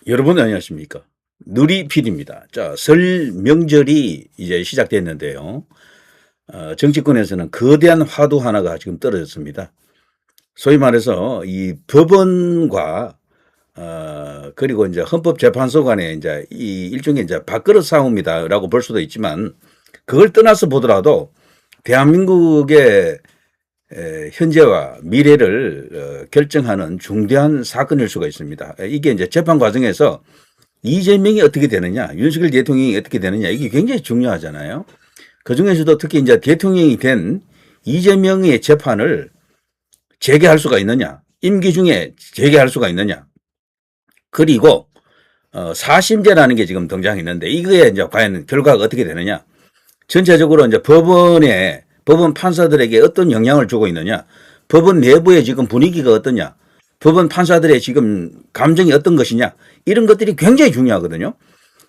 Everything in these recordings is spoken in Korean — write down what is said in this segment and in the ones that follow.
여러분 안녕하십니까? 누리PD입니다. 자, 설 명절이 이제 시작됐는데요. 정치권에서는 거대한 화두 하나가 지금 떨어졌습니다. 소위 말해서 이 법원과 그리고 이제 헌법재판소 간에 이제 이 일종의 이제 밥그릇 싸움이다라고 볼 수도 있지만 그걸 떠나서 보더라도 대한민국의 현재와 미래를 결정하는 중대한 사건일 수가 있습니다. 이게 이제 재판 과정에서 이재명이 어떻게 되느냐, 윤석열 대통령이 어떻게 되느냐, 이게 굉장히 중요하잖아요. 그 중에서도 특히 이제 대통령이 된 이재명의 재판을 재개할 수가 있느냐, 임기 중에 재개할 수가 있느냐, 그리고 사심제라는 게 지금 등장했는데 이거에 이제 과연 결과가 어떻게 되느냐, 전체적으로 이제 법원 판사들에게 어떤 영향을 주고 있느냐, 법원 내부의 지금 분위기가 어떠냐, 법원 판사들의 지금 감정이 어떤 것이냐, 이런 것들이 굉장히 중요하거든요.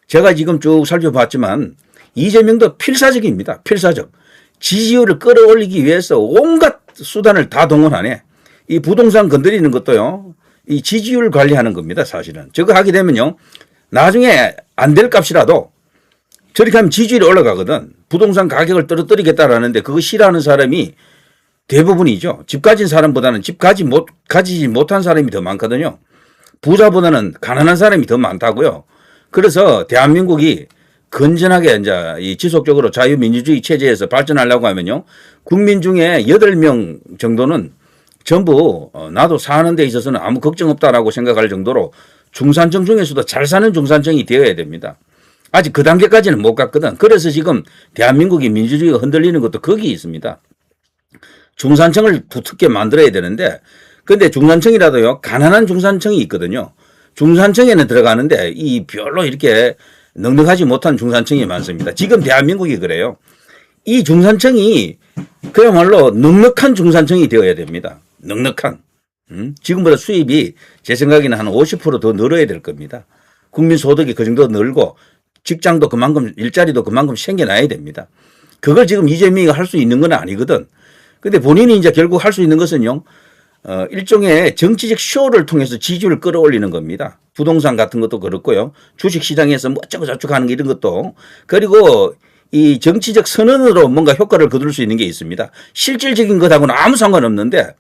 제가 지금 쭉 살펴봤지만 이재명도 필사적입니다. 필사적. 지지율을 끌어올리기 위해서 온갖 수단을 다 동원하네. 이 부동산 건드리는 것도요, 이 지지율 관리하는 겁니다, 사실은. 저거 하게 되면요, 나중에 안 될 값이라도 저렇게 하면 지지율이 올라가거든. 부동산 가격을 떨어뜨리겠다라는데 그거 싫어하는 사람이 대부분이죠. 집 가진 사람보다는 집 가지지 못한 사람이 더 많거든요. 부자보다는 가난한 사람이 더 많다고요. 그래서 대한민국이 건전하게 이제 이 지속적으로 자유민주주의 체제에서 발전하려고 하면요, 국민 중에 8명 정도는 전부 나도 사는 데 있어서는 아무 걱정 없다라고 생각할 정도로 중산층 중에서도 잘 사는 중산층이 되어야 됩니다. 아직 그 단계까지는 못 갔거든. 그래서 지금 대한민국이 민주주의가 흔들리는 것도 거기 있습니다. 중산층을 두텁게 만들어야 되는데, 근데 중산층이라도요, 가난한 중산층이 있거든요. 중산층에는 들어가는데 이 별로 이렇게 넉넉하지 못한 중산층이 많습니다. 지금 대한민국이 그래요. 이 중산층이 그야말로 넉넉한 중산층이 되어야 됩니다. 넉넉한. 지금보다 수입이 제 생각에는 한 50% 더 늘어야 될 겁니다. 국민 소득이 그 정도 늘고 직장도 그만큼, 일자리도 그만큼 생겨나야 됩니다. 그걸 지금 이재명이 할 수 있는 건 아니거든. 근데 본인이 이제 결국 할 수 있는 것은요, 일종의 정치적 쇼를 통해서 지지율을 끌어올리는 겁니다. 부동산 같은 것도 그렇고요. 주식 시장에서 뭐 어쩌고 저쩌고 하는 게 이런 것도. 그리고 이 정치적 선언으로 뭔가 효과를 거둘 수 있는 게 있습니다. 실질적인 것하고는 아무 상관없는데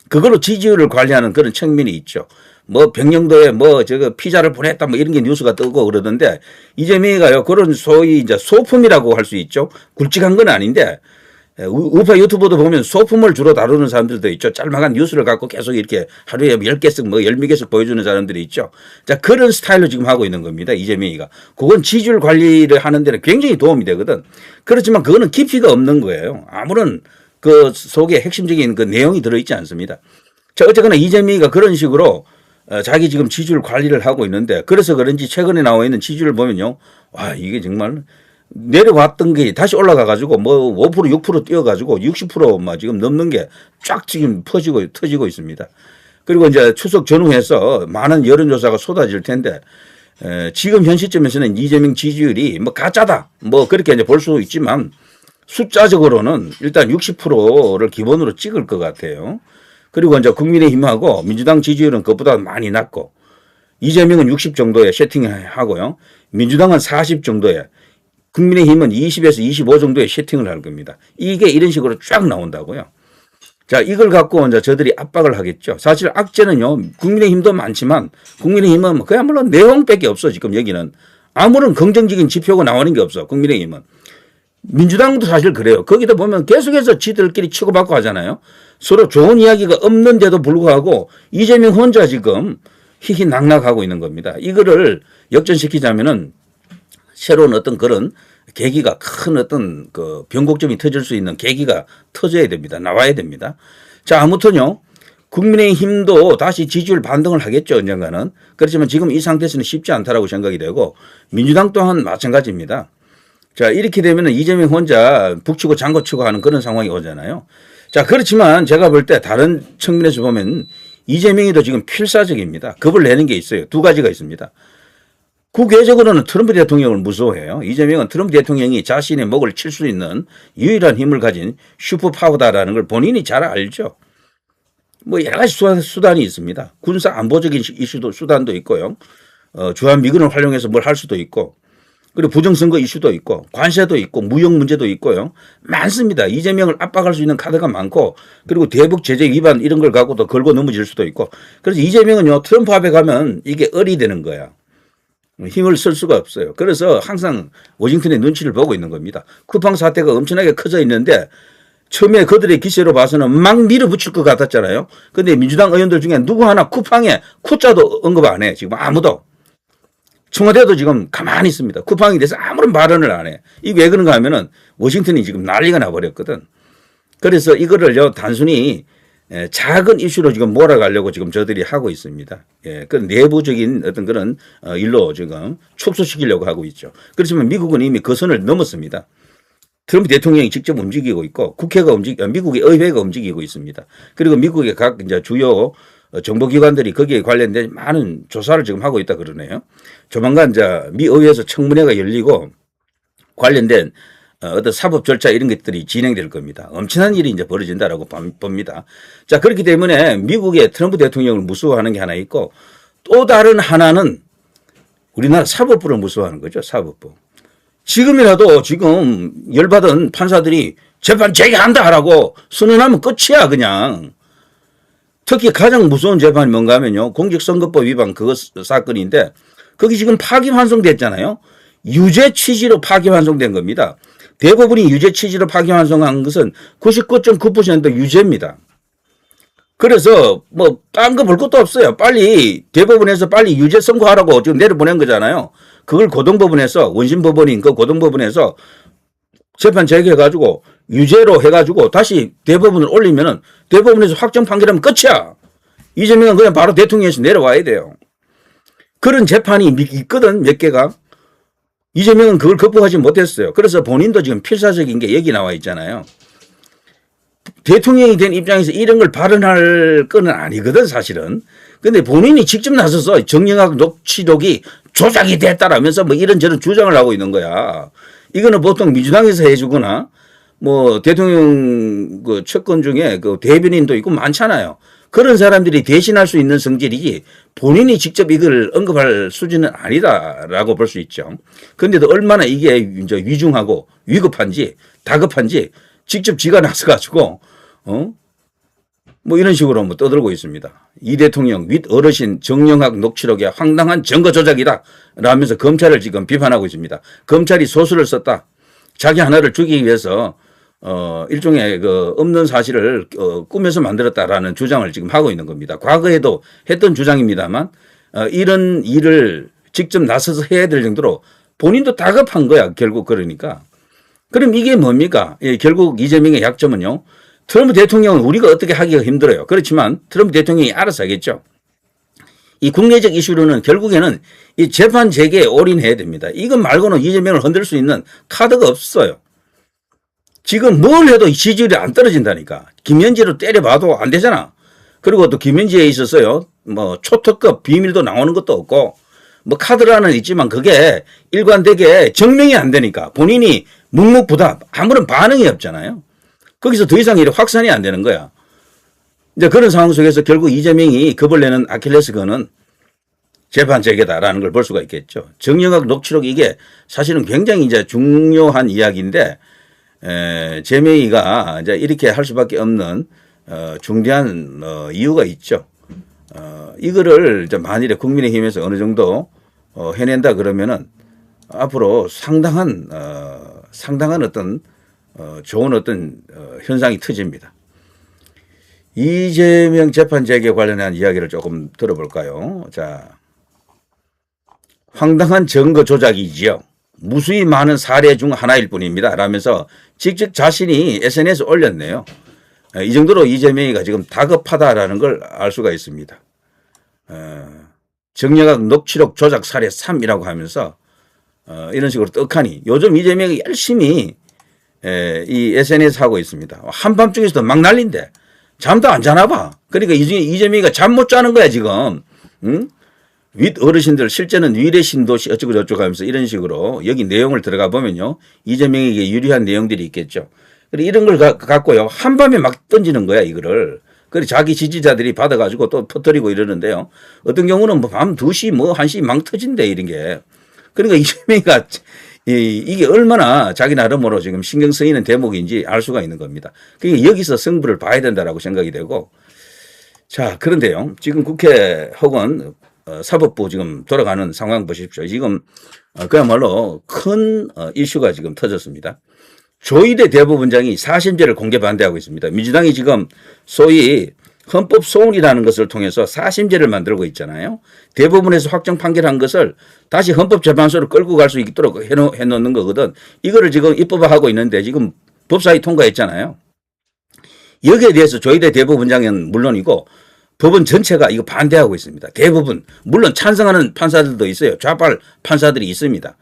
그걸로 지지율을 관리하는 그런 측면이 있죠. 뭐 병영도에 뭐 저거 피자를 보냈다 뭐 이런 게 뉴스가 뜨고 그러던데 이재명이가요, 그런 소위 이제 소품이라고 할 수 있죠. 굵직한 건 아닌데 우파 유튜버도 보면 소품을 주로 다루는 사람들도 있죠. 짤막한 뉴스를 갖고 계속 이렇게 하루에 10개씩 뭐 10개씩 보여주는 사람들이 있죠. 자, 그런 스타일로 지금 하고 있는 겁니다. 이재명이가. 그건 지지율 관리를 하는 데는 굉장히 도움이 되거든. 그렇지만 그거는 깊이가 없는 거예요. 아무런 그 속에 핵심적인 그 내용이 들어있지 않습니다. 자, 어쨌거나 이재명이가 그런 식으로 자기 지금 지지율 관리를 하고 있는데, 그래서 그런지 최근에 나와 있는 지지율을 보면요, 와, 이게 정말 내려왔던 게 다시 올라가가지고 뭐 5% 6% 뛰어가지고 60%막 지금 넘는 게 쫙 지금 터지고 있습니다. 그리고 이제 추석 전후해서 많은 여론조사가 쏟아질 텐데, 지금 현 시점에서는 이재명 지지율이 뭐 가짜다 뭐 그렇게 이제 볼 수 있지만 숫자적으로는 일단 60%를 기본으로 찍을 것 같아요. 그리고 이제 국민의힘하고 민주당 지지율은 그것보다 많이 낮고, 이재명은 60 정도에 세팅하고요, 민주당은 40 정도에, 국민의힘은 20에서 25 정도의 세팅을 할 겁니다. 이게 이런 식으로 쫙 나온다고요. 자, 이걸 갖고 이제 저들이 압박을 하겠죠. 사실 악재는요, 국민의힘도 많지만 국민의힘은 그야말로 내용밖에 없어. 지금 여기는 아무런 긍정적인 지표가 나오는 게 없어. 국민의힘은. 민주당도 사실 그래요. 거기다 보면 계속해서 지들끼리 치고받고 하잖아요. 서로 좋은 이야기가 없는데도 불구하고 이재명 혼자 지금 희희낙낙하고 있는 겁니다. 이거를 역전시키자면은 새로운 어떤 그런 계기가, 큰 어떤 그 변곡점이 터질 수 있는 계기가 터져야 됩니다. 나와야 됩니다. 자, 아무튼요, 국민의힘도 다시 지지율 반등을 하겠죠, 언젠가는. 그렇지만 지금 이 상태에서는 쉽지 않다라고 생각이 되고, 민주당 또한 마찬가지입니다. 자, 이렇게 되면은 이재명 혼자 북치고 장구치고 하는 그런 상황이 오잖아요. 자, 그렇지만 제가 볼 때 다른 측면에서 보면 이재명이도 지금 필사적입니다. 겁을 내는 게 있어요. 두 가지가 있습니다. 국외적으로는 트럼프 대통령을 무서워해요. 이재명은 트럼프 대통령이 자신의 목을 칠 수 있는 유일한 힘을 가진 슈퍼파워다라는 걸 본인이 잘 알죠. 뭐 여러 가지 수단이 있습니다. 군사 안보적인 이슈도 수단도 있고요. 주한미군을 활용해서 뭘 할 수도 있고 그리고 부정선거 이슈도 있고 관세도 있고 무역 문제도 있고요. 많습니다. 이재명을 압박할 수 있는 카드가 많고 그리고 대북 제재 위반 이런 걸 갖고도 걸고 넘어질 수도 있고 그래서 이재명은요 트럼프 앞에 가면 이게 을이 되는 거야. 힘을 쓸 수가 없어요. 그래서 항상 워싱턴의 눈치를 보고 있는 겁니다. 쿠팡 사태가 엄청나게 커져 있는데 처음에 그들의 기세로 봐서는 막 밀어붙일 것 같았잖아요. 그런데 민주당 의원들 중에 누구 하나 쿠팡에 쿠자도 언급 안 해. 지금 아무도. 청와대도 지금 가만히 있습니다. 쿠팡에 대해서 아무런 발언을 안 해. 이게 왜 그런가 하면은 워싱턴이 지금 난리가 나버렸거든. 그래서 이거를요 단순히 작은 이슈로 지금 몰아가려고 지금 저들이 하고 있습니다. 예, 그 내부적인 어떤 그런 일로 지금 축소시키려고 하고 있죠. 그렇지만 미국은 이미 그 선을 넘었습니다. 트럼프 대통령이 직접 움직이고 있고 국회가 미국의 의회가 움직이고 있습니다. 그리고 미국의 각 이제 주요 정보기관들이 거기에 관련된 많은 조사를 지금 하고 있다 그러네요. 조만간 이제 미 의회에서 청문회가 열리고 관련된 어떤 사법 절차 이런 것들이 진행될 겁니다. 엄청난 일이 이제 벌어진다라고 봅니다. 자, 그렇기 때문에 미국의 트럼프 대통령을 무서워하는 게 하나 있고 또 다른 하나는 우리나라 사법부를 무서워하는 거죠. 사법부. 지금이라도 지금 열받은 판사들이 재판 재개한다 하라고 선언하면 끝이야 그냥. 특히 가장 무서운 재판이 뭔가 하면요. 공직선거법 위반 그거 사건인데 거기 지금 파기환송됐잖아요. 유죄 취지로 파기환송된 겁니다. 대부분이 유죄 취지로 파기환송한 것은 99.9% 유죄입니다. 그래서 뭐 딴 거 볼 것도 없어요. 빨리 대법원에서 빨리 유죄 선고하라고 지금 내려보낸 거잖아요. 그걸 고등법원에서 원심법원인 그 고등법원에서 재판 재개해가지고 유죄로 해가지고 다시 대법원을 올리면은 대법원에서 확정 판결하면 끝이야. 이재명은 그냥 바로 대통령에서 내려와야 돼요. 그런 재판이 있거든 몇 개가. 이재명은 그걸 극복하지 못했어요. 그래서 본인도 지금 필사적인 게 여기 나와 있잖아요. 대통령이 된 입장에서 이런 걸 발언할 건 아니거든 사실은. 근데 본인이 직접 나서서 정영학 녹취록이 조작이 됐다라면서 뭐 이런저런 주장을 하고 있는 거야. 이거는 보통 민주당에서 해주거나 뭐 대통령 그 측근 중에 그 대변인도 있고 많잖아요. 그런 사람들이 대신할 수 있는 성질이지 본인이 직접 이걸 언급할 수준은 아니다라고 볼 수 있죠. 그런데도 얼마나 이게 이제 위중하고 위급한지 다급한지 직접 지가 나서가지고 뭐 이런 식으로 뭐 떠들고 있습니다. 이 대통령 윗 어르신 정영학 녹취록의 황당한 증거 조작이다 라면서 검찰을 지금 비판하고 있습니다. 검찰이 소수를 썼다. 자기 하나를 죽이기 위해서 일종의 그 없는 사실을 꾸며서 만들었다라는 주장을 지금 하고 있는 겁니다. 과거에도 했던 주장입니다만 이런 일을 직접 나서서 해야 될 정도로 본인도 다급한 거야 결국. 그러니까 그럼 이게 뭡니까? 예, 결국 이재명의 약점은요. 트럼프 대통령은 우리가 어떻게 하기가 힘들어요. 그렇지만 트럼프 대통령이 알아서 하겠죠. 이 국내적 이슈로는 결국에는 이 재판 재개에 올인해야 됩니다. 이것 말고는 이재명을 흔들 수 있는 카드가 없어요. 지금 뭘 해도 지지율이 안 떨어진다니까. 김현지로 때려봐도 안 되잖아. 그리고 또 김현지에 있어서요. 뭐 초특급 비밀도 나오는 것도 없고 뭐 카드라는 있지만 그게 일관되게 증명이 안 되니까 본인이 묵묵부답 아무런 반응이 없잖아요. 거기서 더 이상 일이 확산이 안 되는 거야. 이제 그런 상황 속에서 결국 이재명이 겁을 내는 아킬레스건은 재판 재개다라는 걸 볼 수가 있겠죠. 정영학 녹취록 이게 사실은 굉장히 이제 중요한 이야기인데 재명이가 이제 이렇게 할 수밖에 없는 중대한 이유가 있죠. 이거를 이제 만일에 국민의힘에서 어느 정도 해낸다 그러면은 앞으로 상당한 어떤 좋은 어떤 현상이 터집니다. 이재명 재판 재개 관련한 이야기를 조금 들어볼까요? 자, 황당한 증거 조작이지요. 무수히 많은 사례 중 하나일 뿐입니다. 라면서 직접 자신이 SNS에 올렸네요. 이 정도로 이재명이가 지금 다급하다라는 걸 알 수가 있습니다. 정영학 녹취록 조작 사례 3이라고 하면서 이런 식으로 떡하니 요즘 이재명이 열심히 이 SNS 하고 있습니다. 한밤중에서도 막 난린데 잠도 안 자나 봐. 그러니까 이재명이가 잠 못 자는 거야 지금. 응? 윗 어르신들 실제는 위례 신도시 어쩌고 저쩌고 하면서 이런 식으로 여기 내용을 들어가 보면요. 이재명에게 유리한 내용들이 있겠죠. 이런 걸 갖고요. 한밤에 막 던지는 거야 이거를. 그래 자기 지지자들이 받아가지고 또 퍼뜨리고 이러는데요. 어떤 경우는 뭐 밤 2시 뭐 1시 막 터진대 이런 게. 그러니까 이재명이가 이게 얼마나 자기 나름으로 지금 신경 쓰이는 대목인지 알 수가 있는 겁니다. 그러니까 여기서 승부를 봐야 된다라고 생각이 되고. 자, 그런데요. 지금 국회 혹은 사법부 지금 돌아가는 상황 보십시오. 지금 그야말로 큰 이슈가 지금 터졌습니다. 조희대 대법원장이 사심제를 공개 반대하고 있습니다. 민주당이 지금 소위 헌법 소원이라는 것을 통해서 사심제를 만들고 있잖아요. 대법원에서 확정 판결한 것을 다시 헌법재판소로 끌고 갈 수 있도록 해놓는 거거든. 이거를 지금 입법화하고 있는데 지금 법사위 통과했잖아요. 여기에 대해서 조희대 대법원장은 물론이고 법원 전체가 이거 반대하고 있습니다. 대부분 물론 찬성하는 판사들도 있어요. 좌빨 판사들이 있습니다.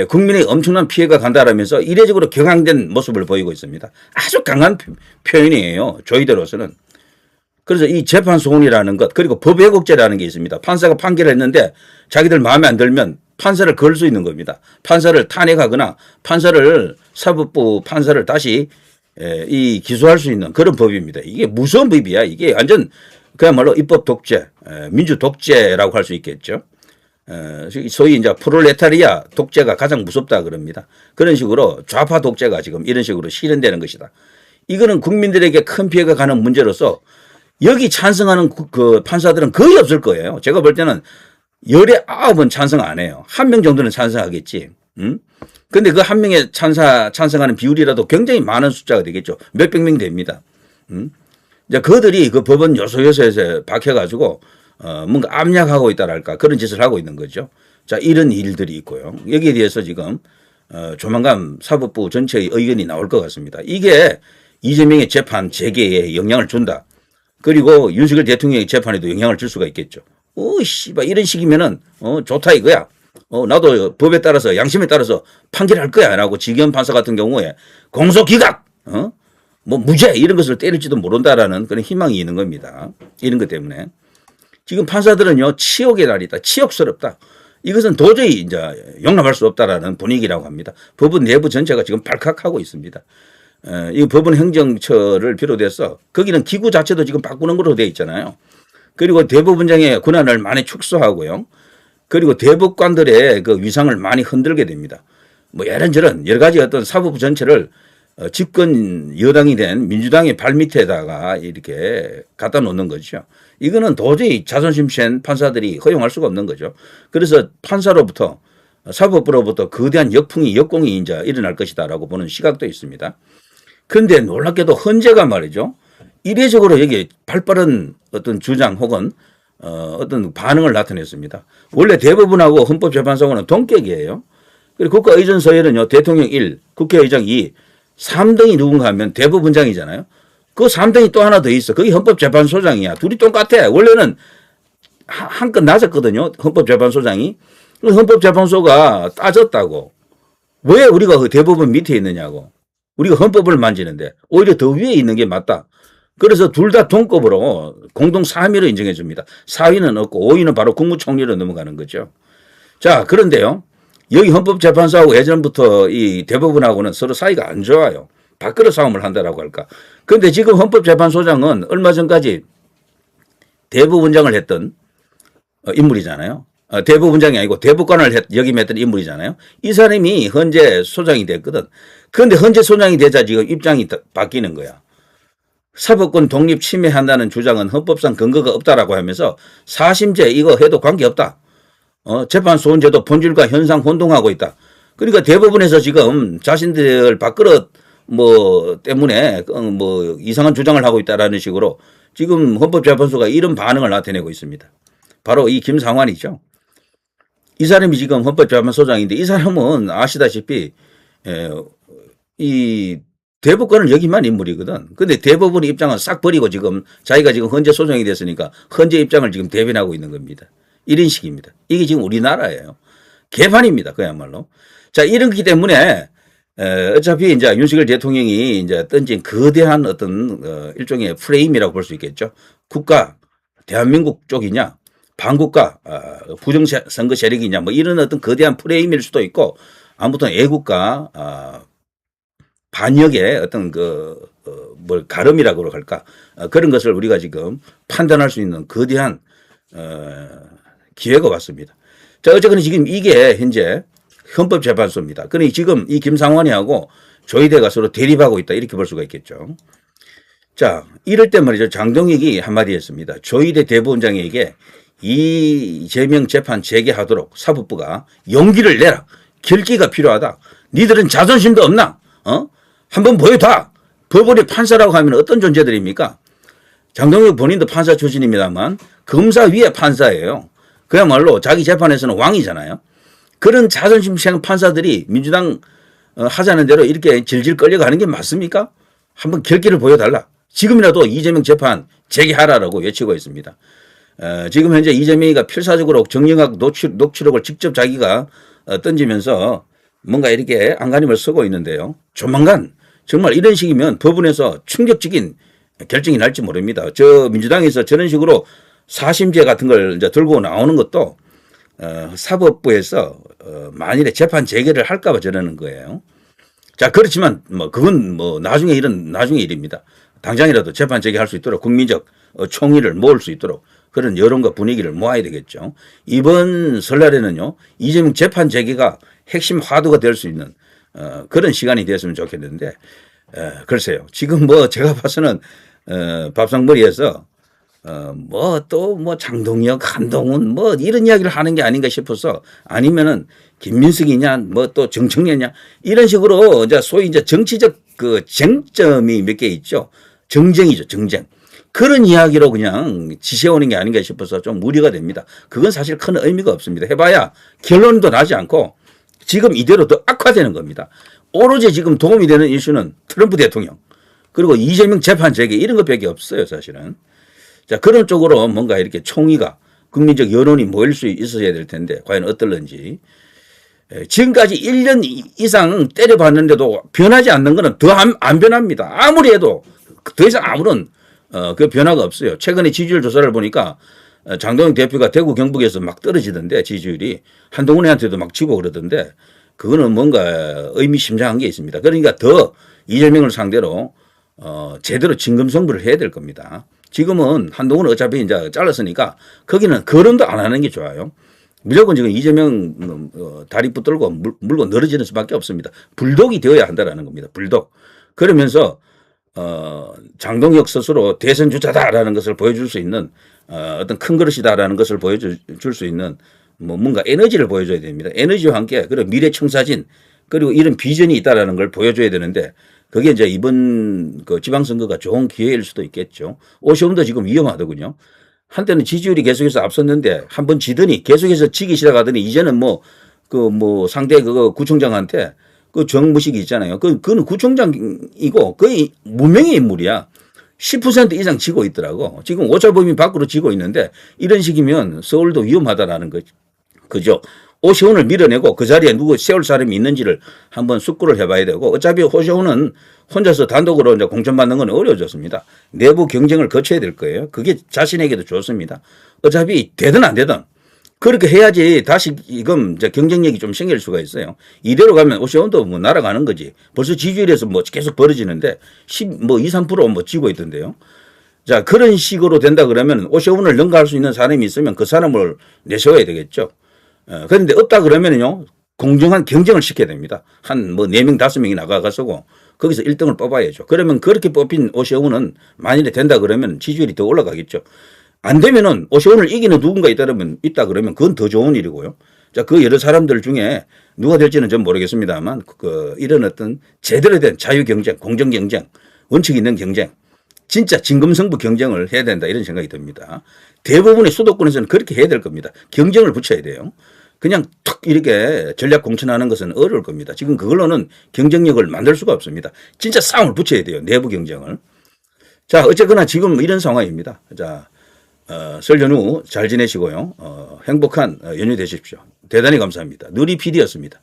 국민의 엄청난 피해가 간다라면서 이례적으로 격앙된 모습을 보이고 있습니다. 아주 강한 표현이에요. 조희대로서는. 그래서 이 재판 소원이라는 것 그리고 법 왜곡죄라는 게 있습니다. 판사가 판결을 했는데 자기들 마음에 안 들면 판사를 걸 수 있는 겁니다. 판사를 탄핵하거나 판사를 사법부 판사를 다시 이 기소할 수 있는 그런 법입니다. 이게 무서운 법이야. 이게 완전 그야말로 입법 독재, 민주 독재라고 할 수 있겠죠. 소위 이제 프롤레타리아 독재가 가장 무섭다 그럽니다. 그런 식으로 좌파 독재가 지금 이런 식으로 실현되는 것이다. 이거는 국민들에게 큰 피해가 가는 문제로서 여기 찬성하는 그 판사들은 거의 없을 거예요. 제가 볼 때는 열에 9은 찬성 안 해요. 1명 정도는 찬성하겠지. 근데 그 1명의 찬성하는 비율이라도 굉장히 많은 숫자가 되겠죠. 몇백 명 됩니다. 이제 그들이 그 법원 요소요소에서 박혀가지고 뭔가 압력하고 있다랄까 그런 짓을 하고 있는 거죠. 자, 이런 일들이 있고요. 여기에 대해서 지금 조만간 사법부 전체의 의견이 나올 것 같습니다. 이게 이재명의 재판 재개에 영향을 준다. 그리고 윤석열 대통령의 재판에도 영향을 줄 수가 있겠죠. 씨발 이런 식이면은 좋다 이거야. 나도 법에 따라서 양심에 따라서 판결할 거야. 라고 지기현 판사 같은 경우에 공소 기각, 뭐 무죄 이런 것을 때릴지도 모른다라는 그런 희망이 있는 겁니다. 이런 것 때문에 지금 판사들은요 치욕의 날이다, 치욕스럽다. 이것은 도저히 이제 용납할 수 없다라는 분위기라고 합니다. 법원 내부 전체가 지금 발칵하고 있습니다. 이 법원 행정처를 비롯해서 거기는 기구 자체도 지금 바꾸는 걸로 되어 있잖아요. 그리고 대법원장의 권한을 많이 축소하고요. 그리고 대법관들의 그 위상을 많이 흔들게 됩니다. 뭐 이런저런 여러 가지 어떤 사법부 전체를 집권 여당이 된 민주당의 발밑에다가 이렇게 갖다 놓는 거죠. 이거는 도저히 자존심 센 판사들이 허용할 수가 없는 거죠. 그래서 판사로부터 사법부로부터 거대한 역공이 이제 일어날 것이다라고 보는 시각도 있습니다. 그런데 놀랍게도 헌재가 말이죠. 이례적으로 여기 발빠른 어떤 주장 혹은 어떤 반응을 나타냈습니다. 원래 대법원하고 헌법재판소는 동격이에요. 그리고 국가의전서열은요. 대통령 1, 국회의장 2, 3등이 누군가 하면 대법원장이잖아요. 그 3등이 또 하나 더 있어. 그게 헌법재판소장이야. 둘이 똑같아. 원래는 한껏 낮았거든요. 헌법재판소장이. 헌법재판소가 따졌다고. 왜 우리가 그 대법원 밑에 있느냐고. 우리가 헌법을 만지는데 오히려 더 위에 있는 게 맞다. 그래서 둘 다 동급으로 공동 3위로 인정해 줍니다. 4위는 없고 5위는 바로 국무총리로 넘어가는 거죠. 자, 그런데요. 여기 헌법재판소하고 예전부터 이 대법원하고는 서로 사이가 안 좋아요. 밥그릇 싸움을 한다라고 할까. 그런데 지금 헌법재판소장은 얼마 전까지 대법원장을 했던 인물이잖아요. 대법원장이 아니고 대법관을 역임했던 인물이잖아요. 이 사람이 헌재 소장이 됐거든. 그런데 헌재 소장이 되자 지금 입장이 바뀌는 거야. 사법권 독립 침해한다는 주장은 헌법상 근거가 없다라고 하면서 사심제 이거 해도 관계없다. 재판 소원제도 본질과 현상 혼동하고 있다. 그러니까 대법원에서 지금 자신들 밥그릇 뭐 때문에 뭐 이상한 주장을 하고 있다라는 식으로 지금 헌법재판소가 이런 반응을 나타내고 있습니다. 바로 이 김상환이죠. 이 사람이 지금 헌법재판소장인데 이 사람은 아시다시피 이 대법관을 여기만 인물이거든. 근데 대법원의 입장은 싹 버리고 지금 자기가 지금 헌재 소장이 됐으니까 헌재 입장을 지금 대변하고 있는 겁니다. 이런 식입니다. 이게 지금 우리나라예요. 개판입니다. 그야말로. 자, 이런 거기 때문에 어차피 이제 윤석열 대통령이 이제 던진 거대한 어떤 일종의 프레임이라고 볼 수 있겠죠. 국가, 대한민국 쪽이냐, 반국가, 부정선거 세력이냐, 뭐 이런 어떤 거대한 프레임일 수도 있고, 아무튼 애국가, 반역의 어떤 그 뭘 가름이라고 할까 그런 것을 우리가 지금 판단할 수 있는 거대한 기회가 왔습니다. 자, 어쨌거나 지금 이게 현재 헌법재판소입니다. 그러니 지금 이 김상환이하고 조희대가 서로 대립하고 있다 이렇게 볼 수가 있겠죠. 자, 이럴 때 말이죠. 장동익이 한마디 했습니다. 조희대 대법원장에게 이재명 재판 재개하도록 사법부가 용기를 내라. 결기가 필요하다. 니들은 자존심도 없나? 한번 보여봐. 법원의 판사라고 하면 어떤 존재들입니까? 장동익 본인도 판사 출신입니다만 검사 위에 판사예요. 그야말로 자기 재판에서는 왕이잖아요. 그런 자존심 생 판사들이 민주당 하자는 대로 이렇게 질질 끌려가는 게 맞습니까? 한번 결기를 보여달라. 지금이라도 이재명 재판 재개하라라고 외치고 있습니다. 지금 현재 이재명이가 필사적으로 정영학 녹취록을 직접 자기가 던지면서 뭔가 이렇게 안간힘을 쓰고 있는데요. 조만간 정말 이런 식이면 법원에서 충격적인 결정이 날지 모릅니다. 저 민주당에서 저런 식으로 사심제 같은 걸 이제 들고 나오는 것도 사법부에서 만일에 재판 재개를 할까봐 저러는 거예요. 자, 그렇지만 뭐 그건 뭐 나중에 일입니다. 당장이라도 재판 재개할 수 있도록 국민적 총의를 모을 수 있도록 그런 여론과 분위기를 모아야 되겠죠. 이번 설날에는요, 이재명 재판 재개가 핵심 화두가 될 수 있는 그런 시간이 됐으면 좋겠는데, 글쎄요. 지금 뭐 제가 봐서는 밥상머리에서 뭐 또 뭐 장동혁, 한동훈 뭐 이런 이야기를 하는 게 아닌가 싶어서 아니면은 김민석이냐 뭐 또 정청래냐 이런 식으로 이제 소위 이제 정치적 그 쟁점이 몇 개 있죠. 정쟁이죠, 정쟁. 그런 이야기로 그냥 지새우는 게 아닌가 싶어서 좀 우려가 됩니다. 그건 사실 큰 의미가 없습니다. 해봐야 결론도 나지 않고 지금 이대로 더 악화되는 겁니다. 오로지 지금 도움이 되는 이슈는 트럼프 대통령 그리고 이재명 재판 재개 이런 것밖에 없어요, 사실은. 자, 그런 쪽으로 뭔가 이렇게 총의가 국민적 여론이 모일 수 있어야 될 텐데 과연 어떨런지. 지금까지 1년 이상 때려봤는데도 변하지 않는 거는 더 안 변합니다. 아무리 해도 더 이상 아무런 그 변화가 없어요. 최근에 지지율 조사를 보니까 장동영 대표가 대구 경북에서 막 떨어지던데 지지율이 한동훈한테도 막 지고 그러던데 그거는 뭔가 의미심장한 게 있습니다. 그러니까 더 이재명을 상대로 제대로 진검승부를 해야 될 겁니다. 지금은 한동훈은 어차피 이제 잘랐으니까 거기는 거론도 안 하는 게 좋아요. 무조건 지금 이재명 다리 붙들고 물고 늘어지는 수밖에 없습니다. 불독이 되어야 한다라는 겁니다. 불독. 그러면서 장동혁 스스로 대선 주자다라는 것을 보여줄 수 있는 어떤 큰 그릇이다라는 것을 보여줄 수 있는 뭐 뭔가 에너지를 보여줘야 됩니다. 에너지와 함께 그리고 미래 청사진 그리고 이런 비전이 있다라는 걸 보여줘야 되는데 그게 이제 이번 그 지방선거가 좋은 기회일 수도 있겠죠. 오시험도 지금 위험하더군요. 한때는 지지율이 계속해서 앞섰는데 한번 지더니 계속해서 지기 시작하더니 이제는 상대 그거 구청장한테 그 정무식이 있잖아요. 그는 구청장이고 거의 무명의 인물이야. 10% 이상 지고 있더라고. 지금 오차범위 밖으로 지고 있는데 이런 식이면 서울도 위험하다라는 거죠. 그죠? 오시훈을 밀어내고 그 자리에 누구 세울 사람이 있는지를 한번 숙고를 해봐야 되고 어차피 오시훈은 혼자서 단독으로 이제 공천받는 건 어려워졌습니다. 내부 경쟁을 거쳐야 될 거예요. 그게 자신에게도 좋습니다. 어차피 되든 안 되든 그렇게 해야지 다시 이건 이제 경쟁력이 좀 생길 수가 있어요. 이대로 가면 오시훈도 뭐 날아가는 거지. 벌써 지지율에서 뭐 계속 벌어지는데 2, 3% 뭐 지고 있던데요. 자, 그런 식으로 된다 그러면 오시훈을 능가할 수 있는 사람이 있으면 그 사람을 내세워야 되겠죠. 그런데 없다 그러면요. 공정한 경쟁을 시켜야 됩니다. 한 4명, 5명이 나가가지고 거기서 1등을 뽑아야죠. 그러면 그렇게 뽑힌 오시훈은 만일에 된다 그러면 지지율이 더 올라가겠죠. 안 되면은 오시훈을 이기는 누군가 있다 그러면 그건 더 좋은 일이고요. 자, 그 여러 사람들 중에 누가 될지는 전 모르겠습니다만 이런 어떤 제대로 된 자유 경쟁, 공정 경쟁, 원칙 있는 경쟁, 진짜 진검승부 경쟁을 해야 된다 이런 생각이 듭니다. 대부분의 수도권에서는 그렇게 해야 될 겁니다. 경쟁을 붙여야 돼요. 그냥 툭 이렇게 전략 공천하는 것은 어려울 겁니다. 지금 그걸로는 경쟁력을 만들 수가 없습니다. 진짜 싸움을 붙여야 돼요. 내부 경쟁을. 자, 어쨌거나 지금 이런 상황입니다. 자, 설 연휴 잘 지내시고요. 행복한 연휴 되십시오. 대단히 감사합니다. 누리 PD였습니다.